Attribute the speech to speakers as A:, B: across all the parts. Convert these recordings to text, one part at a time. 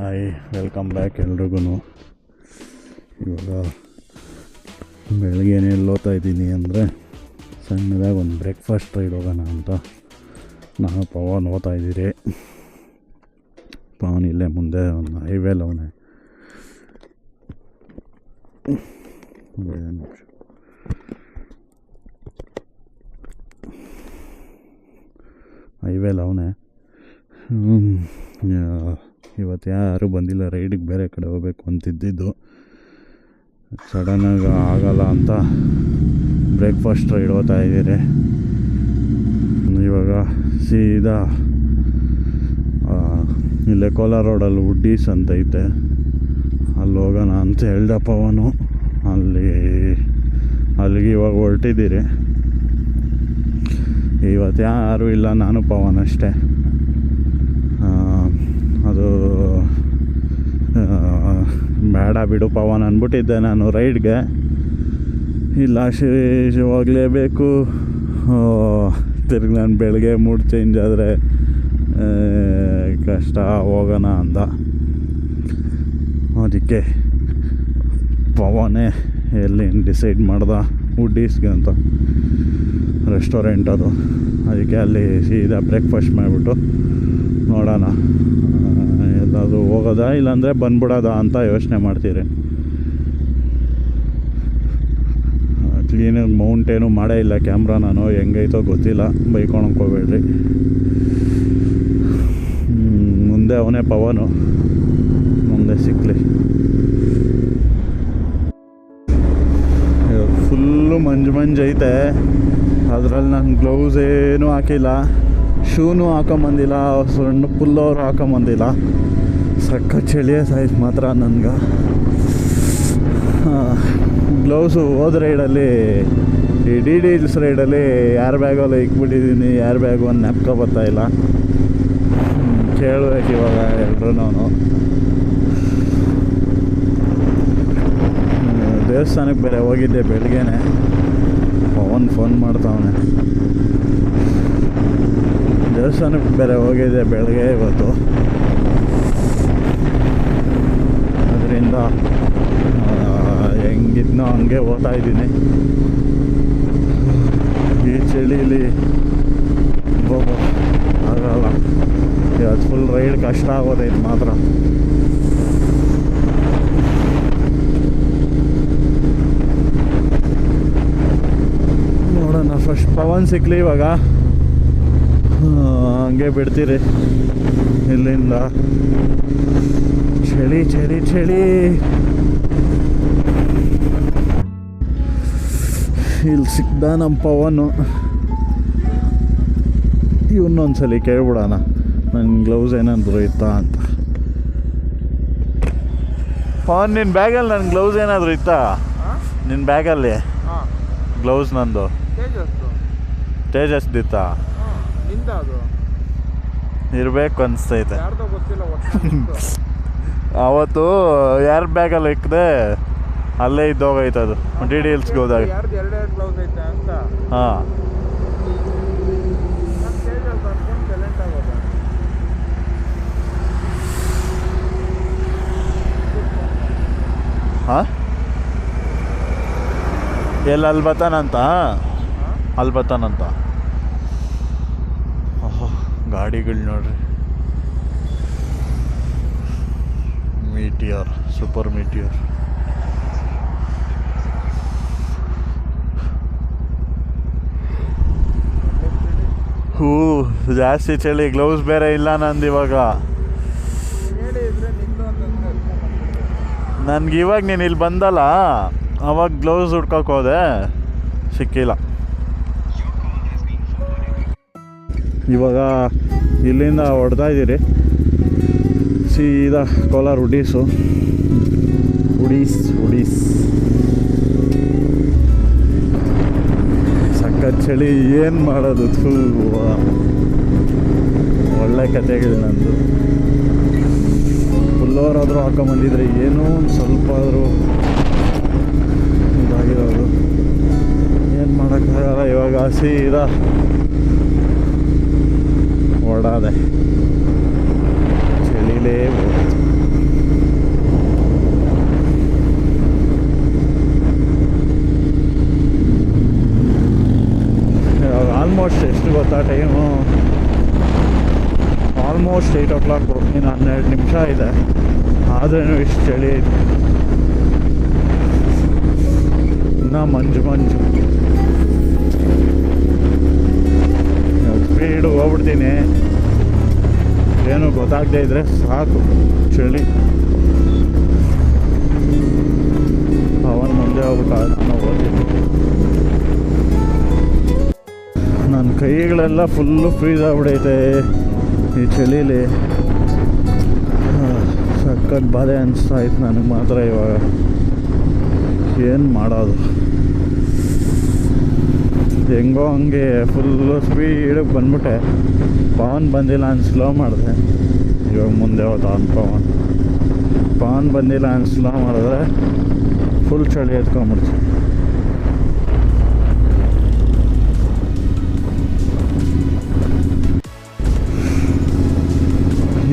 A: Hi, welcome back ಎಲ್ರಿಗೂ. ಇವಾಗ ಬೆಳಗ್ಗೆನೇ ಓದ್ತಾ ಇದ್ದೀನಿ ಅಂದರೆ ಸಣ್ಣದಾಗಿ ಒಂದು ಬ್ರೇಕ್ಫಾಸ್ಟ್ ರೈಡ್ ಹೋಗೋಣ ಅಂತ ನಾನು ಪವನ್ ಓದ್ತಾ ಇದ್ದೀರಿ. ಪವನ್ ಇಲ್ಲೇ ಮುಂದೆ ಒಂದು ಹೈವೇಲಿ ಅವನೇ. ಹೈವೇಲಿ ಅವನೇ. ಇವತ್ತು ಯಾರೂ ಬಂದಿಲ್ಲ ರೈಡಿಗೆ, ಬೇರೆ ಕಡೆ ಹೋಗ್ಬೇಕು ಅಂತಿದ್ದಿದ್ದು. ಸಡನ್ನಾಗಿ ಆಗಲ್ಲ ಅಂತ ಬ್ರೇಕ್ಫಾಸ್ಟ್ ರೈಡ್ ಹೋಗ್ತಾ ಇದ್ದೀರಿ. ಇವಾಗ ಸೀದಾ ಇಲ್ಲೇ ಕೋಲಾರ ರೋಡಲ್ಲಿ ವುಡ್ಡೀಸ್ ಅಂತ ಐತೆ, ಅಲ್ಲಿ ಹೋಗೋಣ ಅಂತ ಹೇಳ್ದಪ್ಪ ಅವನು. ಅಲ್ಲಿಗೆ ಇವಾಗ ಹೊರಟಿದ್ದೀರಿ. ಇವತ್ತು ಯಾರೂ ಇಲ್ಲ, ನಾನು ಪವನ್ ಅಷ್ಟೇ. ಅದು ಬೇಡ ಬಿಡು ಪವನ್ ಅಂದ್ಬಿಟ್ಟಿದ್ದೆ ನಾನು ರೈಡ್ಗೆ. ಇಲ್ಲ ಹೋಗಲೇಬೇಕು, ತಿರ್ಗಿ ನಾನು ಬೆಳಗ್ಗೆ ಮೂಡ್ ಚೇಂಜ್ ಆದರೆ ಕಷ್ಟ, ಹೋಗೋಣ ಅಂದ. ಅದಕ್ಕೆ ಪವನೇ ಎಲ್ಲಿ ಡಿಸೈಡ್ ಮಾಡ್ದ, ವುಡ್ಡೀಸ್ಗೆ ಅಂತ ರೆಸ್ಟೋರೆಂಟ್ ಅದು. ಅದಕ್ಕೆ ಅಲ್ಲಿ ಸೀದಾ ಬ್ರೇಕ್ಫಾಸ್ಟ್ ಮಾಡಿಬಿಟ್ಟು ನೋಡೋಣ ಎಲ್ಲಾದರೂ ಹೋಗೋದಾ ಇಲ್ಲಾಂದರೆ ಬಂದ್ಬಿಡೋದಾ ಅಂತ ಯೋಚನೆ ಮಾಡ್ತೀರಿ. ಕ್ಲೀನಾಗಿ ಮೌಂಟೇನು ಮಾಡೇ ಇಲ್ಲ ಕ್ಯಾಮ್ರಾ, ನಾನು ಹೆಂಗೈತೋ ಗೊತ್ತಿಲ್ಲ, ಬೈಕೊಳಕ್ಕೆ ಹೋಗ್ಬೇಡ್ರಿ. ಮುಂದೆ ಅವನೇ ಪವನು, ಮುಂದೆ ಸಿಕ್ಕಲಿ. ಫುಲ್ಲು ಮಂಜು ಐತೆ, ಅದರಲ್ಲಿ ನಾನು ಗ್ಲೌಸ್ ಏನೂ ಹಾಕಿಲ್ಲ, ಶೂನು ಹಾಕೊಂಬಂದಿಲ್ಲ, ಸಣ್ಣ ಪುಲ್ಲೋರು ಹಾಕೊಂಬಂದಿಲ್ಲ. ಸಕ್ಕ ಚಳಿಯ ಸೈಜ್ ಮಾತ್ರ ನನಗೆ. ಗ್ಲೌಸು ಹೋದ ರೈಡಲ್ಲಿ, ಈ DD ರೈಡಲ್ಲಿ ಯಾರ್ ಬ್ಯಾಗಲ್ಲ ಇಕ್ಬಿಟ್ಟಿದ್ದೀನಿ, ಯಾರ್ ಬ್ಯಾಗು ಒಂದು ನೆಪ್ಕೊ ಬರ್ತಾಯಿಲ್ಲ. ಕೇಳಬೇಕು ಇವಾಗ ಎಲ್ಲರೂ. ನಾನು ದೇವಸ್ಥಾನಕ್ಕೆ ಬೇರೆ ಹೋಗಿದ್ದೆ ಬೆಳಗ್ಗೆನೆ. ಪವನ್ ಫೋನ್ ಮಾಡ್ತಾವನೆ. ದೇವಸ್ಥಾನಕ್ಕೆ ಬೇರೆ ಹೋಗಿದ್ದೆ ಬೆಳಗ್ಗೆ ಇವತ್ತು. ಅದರಿಂದ ಹೆಂಗಿದ್ನೋ ಹಂಗೆ ಓದ್ತಾ ಇದ್ದೀನಿ. ಈ ಚಳಿಲಿ ಆಗಲ್ಲ, ಇವತ್ತು ಫುಲ್ ರೈಡ್ ಕಷ್ಟ ಆಗೋದೈತೆ ಮಾತ್ರ. ನೋಡೋಣ, ಫಸ್ಟ್ ಪವನ್ ಸಿಕ್ಕಲಿ ಇವಾಗ, ಹಂಗೆ ಬಿಡ್ತೀರಿ. ಇಲ್ಲಿಂದ ಚಳಿ ಚಳಿ ಚಳಿ. ಇಲ್ಲಿ ಸಿಕ್ದ ನಮ್ಮ ಪವನು. ಇವನ್ನೊಂದ್ಸಲಿ ಕೇಳ್ಬಿಡೋಣ ನನ್ನ ಗ್ಲೌಸ್ ಏನಾದರೂ ಇತ್ತಾ ಅಂತ. ಪವನ್, ನಿನ್ನ ಬ್ಯಾಗಲ್ಲಿ ನನ್ನ ಗ್ಲೌಸ್ ಏನಾದರೂ ಇತ್ತಾ? ನಿನ್ನ ಬ್ಯಾಗಲ್ಲಿ ಗ್ಲೌಸ್ ನಂದು ತೇಜಸ್ದಿತ್ತಾ? ಇರಬೇಕು ಅನಿಸ್ತೈತೆ. ಅವತ್ತು ಯಾರ ಬ್ಯಾಗಲ್ಲಿ ಇಕ್ಕದೆ ಅಲ್ಲೇ ಇದ್ದೋಗೈತೆ ಅದು, DDಗೆ ಹೋದಾಗ. ಹಾಂ, ಹಾಂ, ಎಲ್ಲಿ ಅಲ್ಲಿ ಬರ್ತಾನಂತ? ಅಲ್ಲಿ ಬರ್ತಾನಂತ. ಗಾಡಿಗಳು ನೋಡ್ರಿ, ಮೀಟಿಯರ್, ಸೂಪರ್ ಮೀಟಿಯರ್. ಜಾಸ್ತಿ ಚಳಿ, ಗ್ಲೌಸ್ ಬೇರೆ ಇಲ್ಲ ನಂದು ಇವಾಗ. ನನ್ಗೆ ಇವಾಗ ನೀನು ಇಲ್ಲಿ ಬಂದಲ್ಲ, ಅವಾಗ ಗ್ಲೌಸ್ ಹುಡ್ಕೋಕೆ ಹೋದೆ, ಸಿಕ್ಕಿಲ್ಲ. ಇವಾಗ ಇಲ್ಲಿಂದ ಹೊಡ್ತಾ ಇದ್ದೀರಿ ಸೀದಾ ಕೋಲಾರ ವುಡೀಸು. ವುಡೀಸ್ ಸಖತ್ ಚಳಿ, ಏನು ಮಾಡೋದು? ಒಳ್ಳೆ ಕತೆಗಳು ನಂದು. ಫುಲ್ಲೋರಾದರೂ ಹಾಕೊಂಬಂದಿದ್ರೆ ಏನೋ ಒಂದು ಸ್ವಲ್ಪ ಆದರೂ ಇದಾಗಿರೋದು. ಏನು ಮಾಡೋಕ್ಕಾಗಲ್ಲ. ಇವಾಗ ಸೀದಾ ಓಡಾದೆ, ಚಳಿಲೇ ಹೋಗ್ತು. ಆಲ್ಮೋಸ್ಟ್ 8 o'clock, ಇನ್ನು 12 ನಿಮಿಷ ಇದೆ. ಆದ್ರೂ ಇಷ್ಟು ಚಳಿ ಐತೆ. ಇನ್ನೂ ಮಂಜು ಸ್ಪೀಡು ಹೋಗ್ಬಿಡ್ತೀನಿ. ಏನು ಗೊತ್ತಾಗದೇ ಇದ್ರೆ ಸಾಕು ಚಳಿ. ಅವನ ಮುಂದೆ ಹೋಗ್ಬಿಟ್ಟು ನಾನು ಹೋಗ್ತೀನಿ. ನನ್ನ ಕೈಗಳೆಲ್ಲ ಫುಲ್ಲು ಫ್ರೀಸ್ ಆಗ್ಬಿಡೈತೆ ಈ ಚಳೀಲಿ. ಸಖತ್ ಬಾಧೆ ಅನಿಸ್ತಾಯಿತ್ತು ನನಗೆ ಮಾತ್ರ ಇವಾಗ. ಏನು ಮಾಡೋದು, ಹೆಂಗೋ ಹಂಗೆ ಫುಲ್ಲು ಸ್ಪೀಡಿಗೆ ಬಂದ್ಬಿಟ್ಟೆ. ಪವನ್ ಬಂದಿಲ್ಲ ಅಂತ ಸ್ಲೋ ಮಾಡಿದೆ. ಇವಾಗ ಮುಂದೆ ಹೋದ ಪವನ್ ಬಂದಿಲ್ಲ ಅಂತ ಸ್ಲೋ ಮಾಡಿದ್ರೆ ಫುಲ್ ಚಳಿ ಎತ್ಕೊಂಡ್ಬಿಡ್ತು.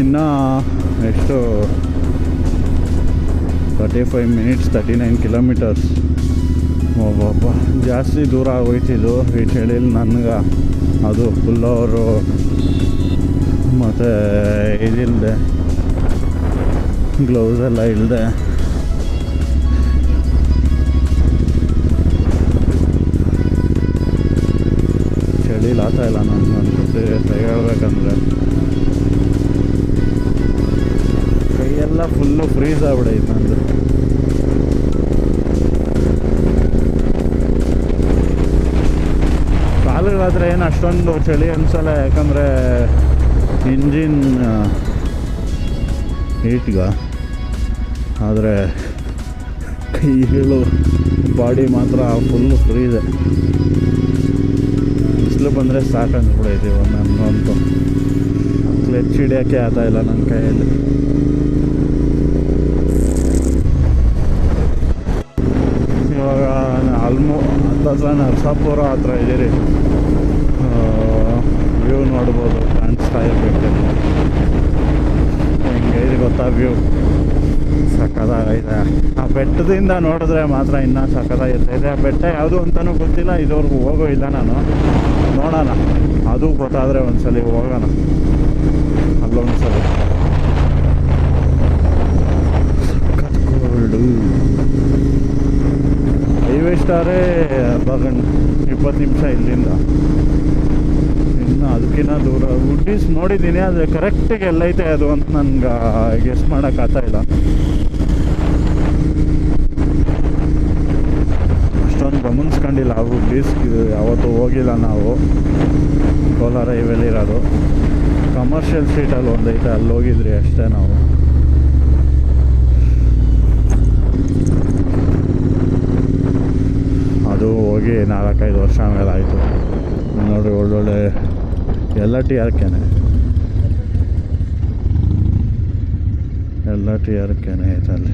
A: ಇನ್ನು ಎಷ್ಟು 35 minutes 39 kilometers. ಒಬ್ಬೊಬ್ಬ ಜಾಸ್ತಿ ದೂರ ಆಗೋಯ್ತಿದ್ದು ಈ ಚಳಿಲಿ ನನಗೆ. ಅದು ಫುಲ್ಲವರು ಮತ್ತು ಇದಿಲ್ಲದೆ, ಗ್ಲೌಸ್ ಎಲ್ಲ ಇಲ್ಲದೆ. ಚಳಿಲಿ ಆಗ್ತಾಯಿಲ್ಲ ನನಗೆ ಅನ್ಸುತ್ತೆ ಹೇಳ್ಬೇಕಂದ್ರೆ. ಕೈಯೆಲ್ಲ ಫುಲ್ಲು ಫ್ರೀಸ್ ಆಗ್ಬಿಡೈತೆ ನಂದು. ಕಾಲುಗಳಾದರೆ ಏನು ಅಷ್ಟೊಂದು ಚಳಿ ಅನಿಸಲ್ಲ, ಯಾಕಂದರೆ ಇಂಜಿನ್ ಹೀಟ್ಗ. ಆದರೆ ಕೈಗಳು ಬಾಡಿ ಮಾತ್ರ ಫುಲ್ಲು ಫ್ರೀದೆ. ಬಿಸಿಲು ಬಂದರೆ ಸಾಕು ಅಂದ್ಬಿಡೈತಿ ಒಂದೊಂದು. ಕ್ಲಚ್ ಹಿಡಿಯೋಕ್ಕೆ ಆಗ್ತಾಯಿಲ್ಲ ನನ್ನ ಕೈಯಲ್ಲಿ. ಇವಾಗ ಹತ್ರ ನರಸಾಪುರ ಹತ್ರ ಇದ್ದೀರಿ. ವ್ಯೂ ನೋಡ್ಬೋದು, ಕಾಣಿಸ್ತಾ ಇರಬೇಕು. ಹೆಂಗೆ ಇದೆ ಗೊತ್ತಾ ವ್ಯೂ? ಸಖತ್ತಾಗೈತೆ. ಆ ಬೆಟ್ಟದಿಂದ ನೋಡಿದ್ರೆ ಮಾತ್ರ ಇನ್ನೂ ಸಖತ್ತಾಗಿರ್ತೈತೆ. ಆ ಬೆಟ್ಟ ಯಾವುದು ಅಂತಲೂ ಗೊತ್ತಿಲ್ಲ, ಇದುವರೆಗೂ ಹೋಗೋ ಇಲ್ಲ ನಾನು. ನೋಡೋಣ, ಅದು ಗೊತ್ತಾದರೆ ಒಂದ್ಸಲಿ ಹೋಗೋಣ ಅಲ್ಲೊಂದ್ಸಲಿ. ಸಖತ್ ಕೋಲ್ಡು. ಹೈವೇ ಸ್ಟಾರೇ ಬಗಣ್ 20 ನಿಮಿಷ ಇಲ್ಲಿಂದ. ಇನ್ನು ಅದಕ್ಕಿಂತ ದೂರ ಗುಡ್ಡೀಸ್ ನೋಡಿದ್ದೀನಿ, ಆದರೆ ಕರೆಕ್ಟಿಗೆ ಎಲ್ಲೈತೆ ಅದು ಅಂತ ನನಗೆ ಗೆಸ್ ಮಾಡೋಕ್ಕಾಗ್ತಾಯಿಲ್ಲ. ಅಷ್ಟೊಂದು ಗಮನಿಸ್ಕೊಂಡಿಲ್ಲ ಆ ಗುಡ್ಡೀಸ್. ಯಾವತ್ತೂ ಹೋಗಿಲ್ಲ ನಾವು. ಕೋಲಾರ ಹೈವೇಲಿರೋದು ಕಮರ್ಷಿಯಲ್ ಸ್ಟ್ರೀಟಲ್ಲಿ ಒಂದೈತೆ, ಅಲ್ಲಿ ಹೋಗಿದ್ರಿ ಅಷ್ಟೇ ನಾವು. ಅದು ಹೋಗಿ 4-5 ವರ್ಷ ಆಮೇಲೆ ಆಯಿತು. ನೋಡಿ ಒಳ್ಳೊಳ್ಳೆ ಎಲ್ಲ TRKನೇ ಐತೆ ಅಲ್ಲಿ.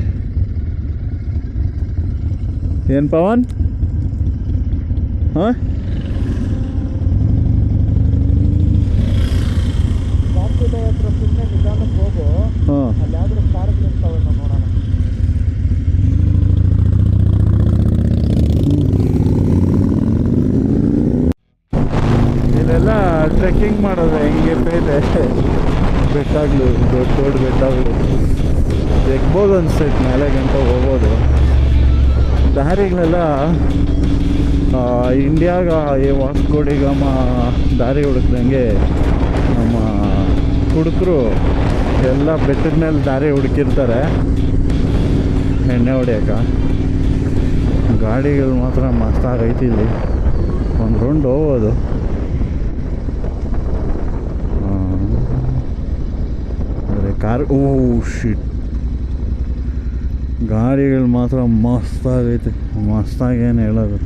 A: ಏನು ಪವನ್? ಹಾಂ, ಇಲ್ಲೆಲ್ಲ ಟ್ರೆಕ್ಕಿಂಗ್ ಮಾಡೋದು ಹೆಂಗೆ ಬೇರೆ ಬೆಟ್ಟಗಳು, ದೊಡ್ಡ ಬೆಟ್ಟಗಳು ಎಗ್ಬೋದು ಅನ್ಸೈತೆ. ಮೇಲೆ ಗಂಟ ಹೋಗ್ಬೋದು. ದಾರಿಗಳೆಲ್ಲ ಇಂಡಿಯಾಗ ಈ ವಾಸ್ಕೋಡಿಗಾಮ ದಾರಿ ಹುಡುಕ್ದಂಗೆ ನಮ್ಮ ಹುಡುಗರು ಎಲ್ಲ ಬೆಟ್ಟದ ಮೇಲೆ ದಾರಿ ಹುಡುಕಿರ್ತಾರೆ ಎಣ್ಣೆ ಹೊಡಿಯೋಕೆ. ಗಾಡಿಗಳು ಮಾತ್ರ ಮಸ್ತಾಗೈತಿ ಇಲ್ಲಿ. ಒಂದು ರೌಂಡ್ ಹೋಗೋದು. ಆದರೆ ಕಾರ್ ಶಿಟ್, ಗಾಡಿಗಳು ಮಾತ್ರ ಮಸ್ತಾಗೈತೆ. ಮಸ್ತಾಗೇನು ಹೇಳೋದು.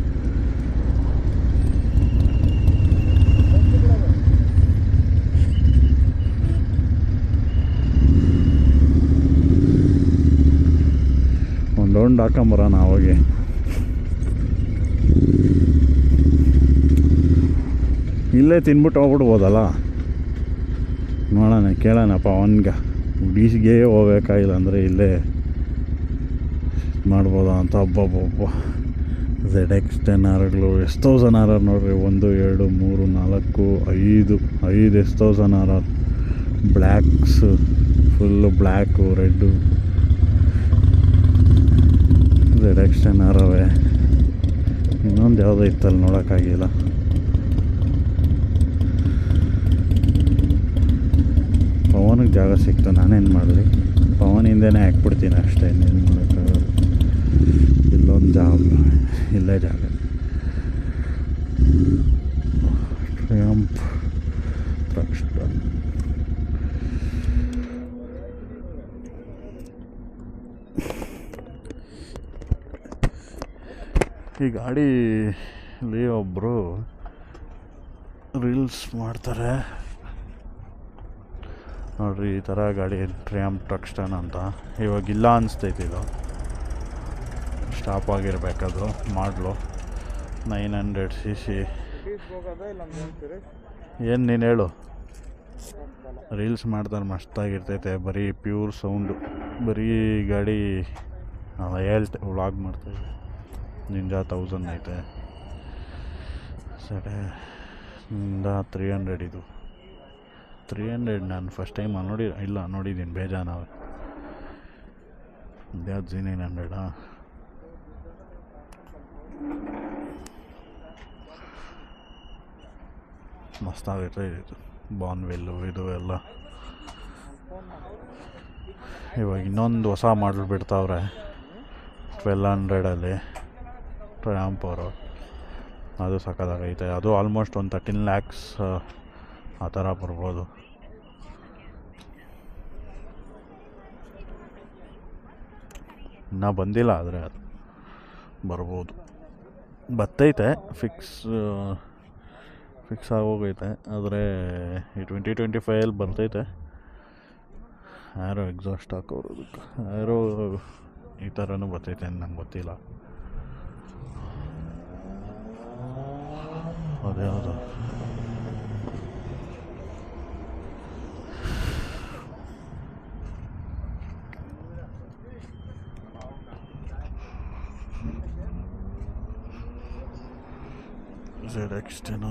A: ಒಂದು ರೌಂಡ್ ಹಾಕೊಂಬರೋಣ ಹೋಗಿ. ಇಲ್ಲೇ ತಿನ್ಬಿಟ್ಟು ಹೋಗ್ಬಿಡ್ಬೋದಲ್ಲ. ನೋಡೋಣ, ಕೇಳೋಣಪ್ಪ ಅವನಿಗೆ. ಬೀಚ್ಗೆ ಹೋಗ್ಬೇಕಾಗಿಲ್ಲ ಅಂದರೆ ಇಲ್ಲೇ ಮಾಡ್ಬೋದಾ ಅಂತ. ಹಬ್ಬ ZX10Rಗಳು S1000R ನೋಡ್ರಿ, 1 2 3 4 5 S1000R blacks, full black red ZX10R ಅವೇ. ಇನ್ನೊಂದು ಯಾವುದೋ ಇತ್ತಲ್ಲಿ ನೋಡೋಕ್ಕಾಗಿಲ್ಲ. ಪವನಿಗೆ ಜಾಗ ಸಿಕ್ತು, ನಾನೇನು ಮಾಡಲಿ, ಪವನ್ ಹಿಂದೆನೇ ಹಾಕ್ಬಿಡ್ತೀನಿ ಅಷ್ಟೇ, ಇನ್ನೇನು ಮಾಡೋಕ್ಕಾಗಲ್ಲ. ಇಲ್ಲೊಂದು ಜಾಗ, ಇಲ್ಲೇ ಜಾಗ. ಟ್ರಯಾಂಪ್ ಟ್ರಕ್ಸ್ಟನ್. ಈ ಗಾಡೀಲಿ ಒಬ್ಬರು ರೀಲ್ಸ್ ಮಾಡ್ತಾರೆ ನೋಡ್ರಿ, ಈ ಥರ ಗಾಡಿ ಟ್ರಯಾಂಪ್ ಟ್ರಕ್ಸ್ಟನ್ ಅಂತ. ಇವಾಗಿಲ್ಲ ಅನಿಸ್ತೈತಿ, ಇದು ಸ್ಟಾಪ್ ಆಗಿರ್ಬೇಕದು. ಮಾಡಲು 900cc. ಏನು ನೀನು ಹೇಳು, ರೀಲ್ಸ್ ಮಾಡ್ತಾರೆ ಮಸ್ತಾಗಿರ್ತೈತೆ, ಬರೀ ಪ್ಯೂರ್ ಸೌಂಡು, ಬರೀ ಗಾಡಿ ಹೇಳ್ತೆ ವ್ಲಾಗ್ ಮಾಡ್ತಾಯಿದ್ದೆ. ನಿಂಜಾ 1000 ಐತೆ, ಸಡೆ ಇಂದ 300. ಇದು 300 ನಾನು ಫಸ್ಟ್ ಟೈಮ್ ನೋಡಿದ್ದೀನಿ ಬೇಜಾನ. ಇದ್ಯಾವ್ದು Z900 ಮಸ್ತಾಗೈತೆ ಇದು. ಬಾನ್ವೆಲ್ಲು ಇದು ಎಲ್ಲ. ಇವಾಗ ಇನ್ನೊಂದು ಹೊಸ ಮಾಡಲ್ ಬಿಡ್ತಾವ್ರೆ 1200 ಟ್ರಯಾಂಪ್ ಅವರು. ಅದು ಸಕ್ಕತ್ತಾಗೈತೆ. ಅದು ಆಲ್ಮೋಸ್ಟ್ ಒಂದು 13 lakhs ಆ ಥರ ಬರ್ಬೋದು. ಇನ್ನೂ ಬಂದಿಲ್ಲ, ಆದರೆ ಅದು ಬರ್ಬೋದು. ಬರ್ತೈತೆ, ಫಿಕ್ಸ್ ಆಗೋಗೈತೆ. ಆದರೆ ಈ 2025 ಬರ್ತೈತೆ. ಆ್ಯರೋ ಎಕ್ಸಾಸ್ಟ್ ಹಾಕೋದಕ್ಕೆ, ಆ್ಯರೋ ಈ ಥರನೂ ಬರ್ತೈತೆ ಅಂತ ನಂಗೆ ಗೊತ್ತಿಲ್ಲ. ಅದ್ಯಾವುದು ZX10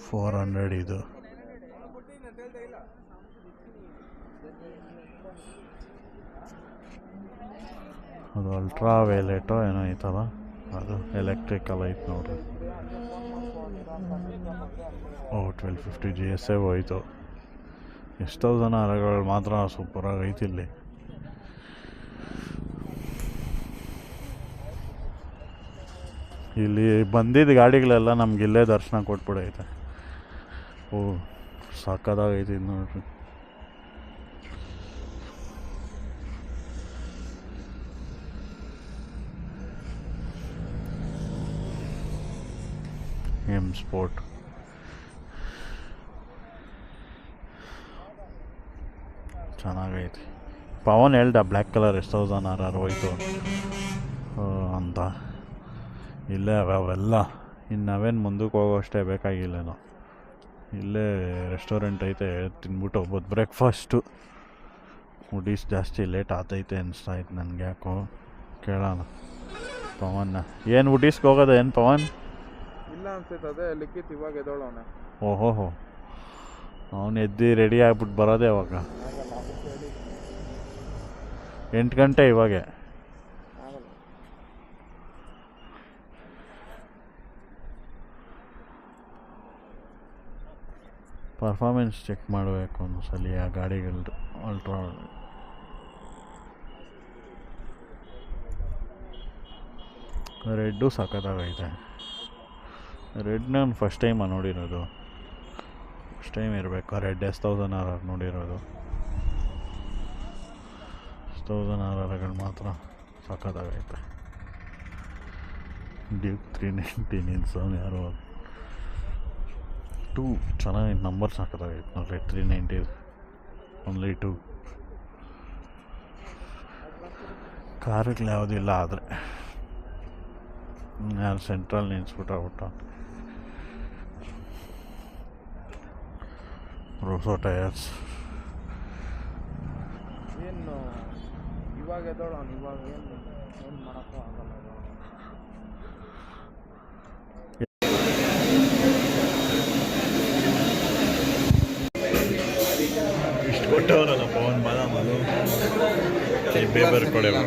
A: 400. ಇದು ಅದು ಅಲ್ಟ್ರಾ ವೇಲೆಟೋ ಏನೋ ಐತಲ್ಲ, ಅದು ಎಲೆಕ್ಟ್ರಿಕಲ್ ಐತೆ ನೋಡ್ರಿ. 1250 GSA ಹೋಯ್ತು. ಎಷ್ಟೋ ಜನ ಅರಗಳು ಮಾತ್ರ ಸೂಪರಾಗಿ ಐತಿ ಇಲ್ಲಿ. ಇಲ್ಲಿ ಬಂದಿದ್ದ ಗಾಡಿಗಳೆಲ್ಲ ನಮ್ಗೆ ಇಲ್ಲೇ ದರ್ಶನ ಕೊಟ್ಬಿಡೈತೆ. ಓ ಸಾಕಾಗೈತಿ ನೋಡ್ರಿ. M Sport ಚೆನ್ನಾಗೈತಿ. ಪವನ್ ಹೇಳ್ದ ಬ್ಲ್ಯಾಕ್ ಕಲರ್ S1000R ಹೋಯ್ತು ಅಂತ. ಇಲ್ಲೇ ಅವೆಲ್ಲ ಇನ್ನು ನಾವೇನು ಮುಂದಕ್ಕೆ ಹೋಗೋಷ್ಟೇ ಬೇಕಾಗಿಲ್ಲೇನೋ. ಇಲ್ಲೇ ರೆಸ್ಟೋರೆಂಟ್ ಐತೆ, ತಿನ್ಬಿಟ್ಟು ಹೋಗ್ಬೋದು. ಬ್ರೇಕ್ಫಾಸ್ಟು ಉಡೀಸ್ ಜಾಸ್ತಿ ಲೇಟ್ ಆತೈತೆ ಅನಿಸ್ತಾಯ್ತು ನನಗೆ. ಯಾಕೋ ಕೇಳೋಣ ಪವನ್ನ. ಏನು ಉಡೀಸ್ಗೆ ಹೋಗೋದು ಏನು ಪವನ್?
B: ಇಲ್ಲ ಅನ್ಸೈತೆ, ಅದೇ ಲಿಖಿತ್ ಇವಾಗ ಎದ್ದೋಳವನೆ.
A: ಓಹೋ, ಅವನು ಎದ್ದು ರೆಡಿ ಆಗ್ಬಿಟ್ಟು ಬರೋದೇ ಅವಾಗ 8 ಗಂಟೆ. ಇವಾಗ ಪರ್ಫಾರ್ಮೆನ್ಸ್ ಚೆಕ್ ಮಾಡಬೇಕು ಒಂದ್ಸಲ ಆ ಗಾಡಿಗಳದ್ದು. ಅಲ್ಟ್ರಾ ರೆಡ್ಡು ಸಖತ್ತಾಗೈತೆ. ರೆಡ್ ನಾನು ಫಸ್ಟ್ ಟೈಮ್ ನೋಡಿರೋದು. ಫಸ್ಟ್ ಟೈಮ್ ಇರಬೇಕು ರೆಡ್ S1000R ನೋಡಿರೋದು. S1000Rಗಳು ಮಾತ್ರ ಸಖತ್ತಾಗೈತೆ. ಡ್ಯೂಕ್ 319 ಇನ್ಸೋನ್ ಯಾರೋ 2 ಚೆನ್ನಾಗಿ ನಂಬರ್ ಸಖತ್ತಾಗೈತೆ ನೋಡ್ರಿ. 390 ಓನ್ಲಿ 2. ಕಾರುಗಳು ಯಾವುದಿಲ್ಲ, ಆದರೆ ಯಾರು ಸೆಂಟ್ರಲ್ ನಿನ್ಸ್ಬಿಟ್ಟ ರೋಸೋ ಟಯರ್ಸ್.
B: ಏನು ಇವಾಗ ಎದ್ದೋಳವನು, ಇವಾಗ ಏನು ಮಾಡೋಕ್ಕೂ ಆಗಲ್ಲ.
A: ಇಷ್ಟು ಕೊಟ್ಟವರಲ್ಲ ಪವನ್ ಬಾದಾಮದು ಬೇಬರ್ ಕೊಡೆವು.